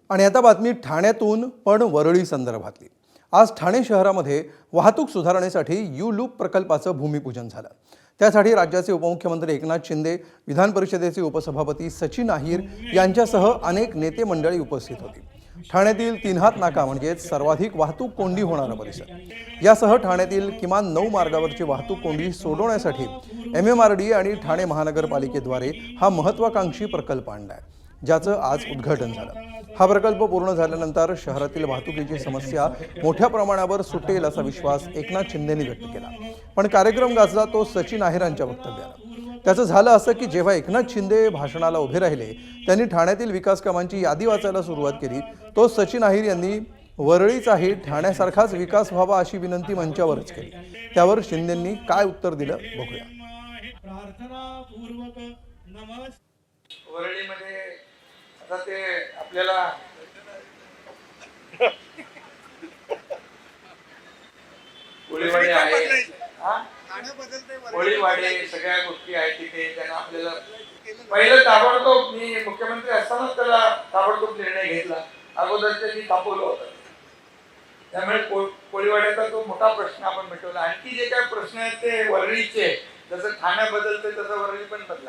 आणि आता बातमी ठाण्यातून पण वरळी संदर्भातली। आज ठाणे शहरामध्ये वाहतूक सुधारणेसाठी यू लूप प्रकल्पाचं भूमिपूजन झालं। त्यासाठी राज्याचे उपमुख्यमंत्री एकनाथ शिंदे, विधान परिषदेचे उपसभापती सचिन अहिर यांच्यासह अनेक नेते मंडळी उपस्थित होती। ठाण्यातील तीनहात नाका म्हणजे सर्वाधिक वाहतूक कोंडी होणारा परिसर। यासह ठाण्यातील किमान 9 मार्गावरची वाहतूक कोंडी सोडवण्यासाठी MMRDA आणि ठाणे महानगरपालिकेद्वारे हा महत्त्वाकांक्षी प्रकल्प आणलाय, ज्याचं आज उद्घाटन झालं। हा प्रकल्प पूर्ण झाल्यानंतर शहरातील वाहतुकीची समस्या मोठ्या प्रमाणावर सुटेल असा विश्वास एकनाथ शिंदेंनी व्यक्त केला। पण कार्यक्रम गाजला तो सचिन अहिरांच्या वक्तव्यानं। त्याचं झालं असं की जेव्हा एकनाथ शिंदे भाषणाला उभे राहिले, त्यांनी ठाण्यातील विकास कामांची यादी वाचायला सुरुवात केली, तो सचिन अहिर यांनी वरळीचाही ठाण्यासारखाच विकास व्हावा अशी विनंती मंचावरच केली। त्यावर शिंदेंनी काय उत्तर दिलं बघूया। वरळीमध्ये आता ते आपल्याला कोळीवाडे आहे, कोळीवाडे सगळ्या गोष्टी आहेत तिथे। त्यांना आपल्याला पहिलं ताबडतोब, मी मुख्यमंत्री असतानाच त्याला ताबडतोब निर्णय घेतला, अगोदर त्यांनी थांबवलं होतं। त्यामुळे कोळीवाड्याचा तो मोठा प्रश्न आपण मिटवला। आणखी जे काही प्रश्न आहेत ते वरळीचे, जसं ठाणे बदलते तसं वरळी पण बदला।